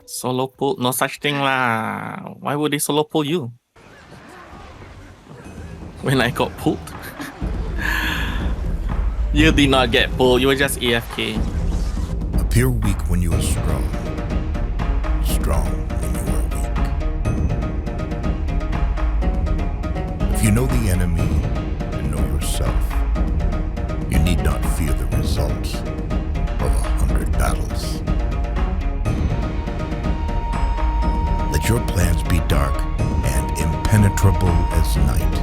Solo pull, no such thing lah. Why would they solo pull you? When I got pulled? You did not get pulled, you were just AFK. Appear weak when you are strong. Strong when you are weak. If you know the enemy and know yourself, you need not fear the results of 100 battles. Let your plans be dark and impenetrable as night,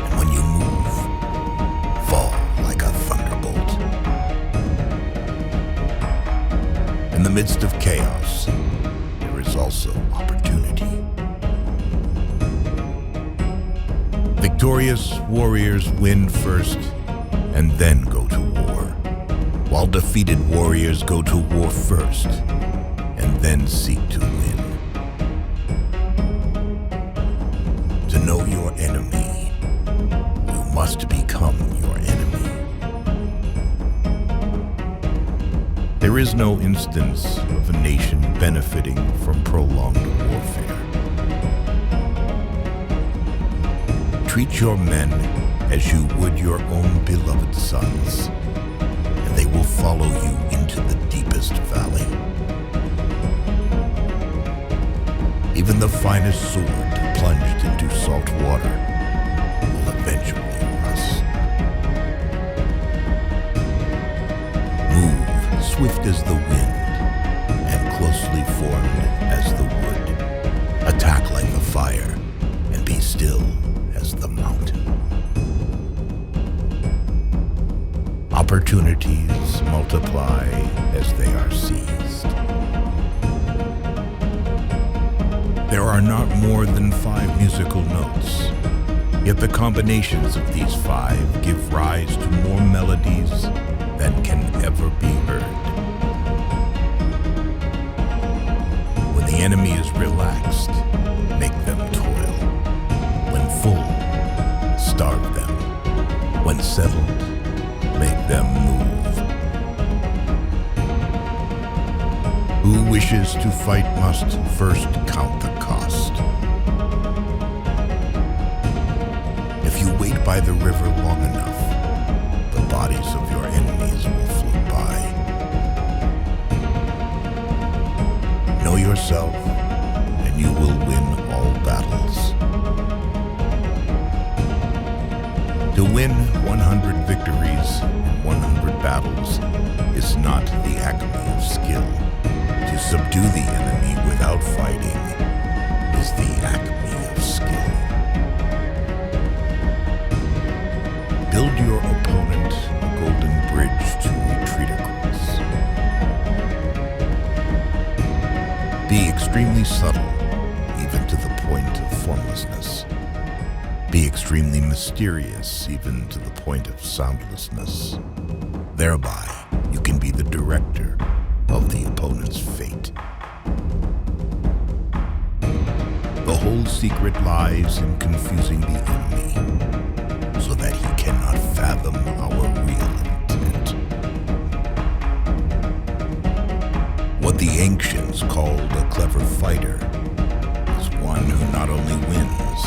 and when you move, fall like a thunderbolt. In the midst of chaos, there is also opportunity. Victorious warriors win first and then go to war, while defeated warriors go to war first and then seek to win. To know your enemy, you must become your enemy. There is no instance of a nation benefiting from prolonged warfare. Treat your men as you would your own beloved sons, and they will follow you into the deepest valley. Even the finest sword plunged into salt water will eventually rust. Move swift as the wind and closely formed as the wood. Attack like the fire and be still as the mountain. Opportunities multiply as they are seized. There are not more than 5 musical notes, yet the combinations of these 5 give rise to more melodies than can ever be heard. When the enemy is relaxed, make them toil. When full, starve them. When settled, make them move. Who wishes to fight must first count the cost. If you wait by the river long enough, the bodies of your enemies will float by. Know yourself, and you will win all battles. To win 100 victories in 100 battles is not the acme of skill. To subdue the enemy without fighting is the acme of skill. Build your opponent a golden bridge to retreat across. Be extremely subtle, even to the point of formlessness. Be extremely mysterious, even to the point of soundlessness. Thereby, you can be the director of the opponent's fate. The whole secret lies in confusing the enemy, so that he cannot fathom our real intent. What the ancients called a clever fighter is one who not only wins,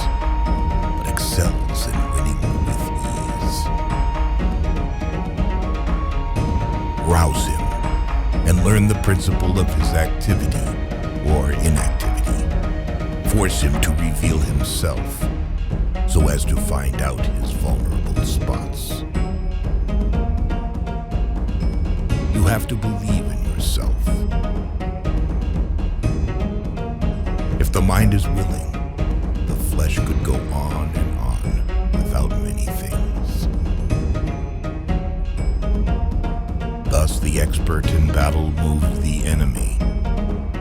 but excels in winning with ease. Rouse him and learn the principle of his activity or inactivity. Force him to reveal himself so as to find out his vulnerable spots. You have to believe in yourself. If the mind is willing, the flesh could go on and on without many things. Thus, the expert in battle moves the enemy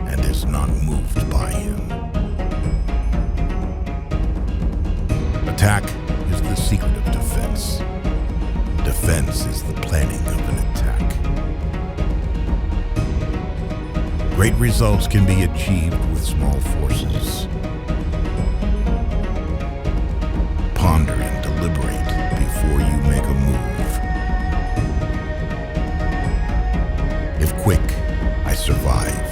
and is not moved by him. Attack is the secret of defense. Defense is the planning of an attack. Great results can be achieved with small forces. Ponder and deliberate before you make a move. If quick, I survive.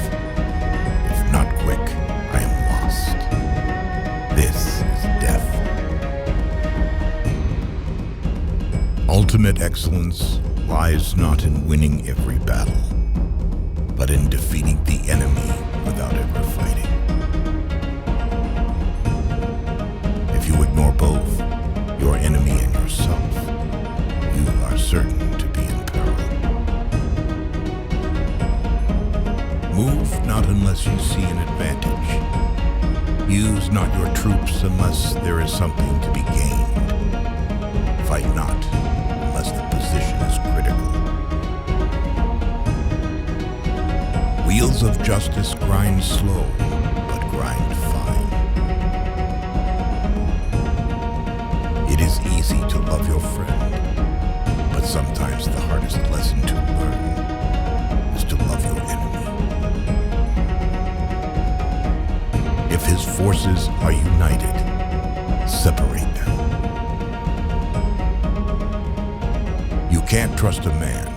Ultimate excellence lies not in winning every battle, but in defeating the enemy without ever fighting. If you ignore both, your enemy and yourself, you are certain to be in peril. Move not unless you see an advantage. Use not your troops unless there is something to be gained. Fight not unless the position is critical. Wheels of justice grind slow, but grind fine. It is easy to love your friend, but sometimes the hardest lesson to learn is to love your enemy. If his forces are united, separate them. You can't trust a man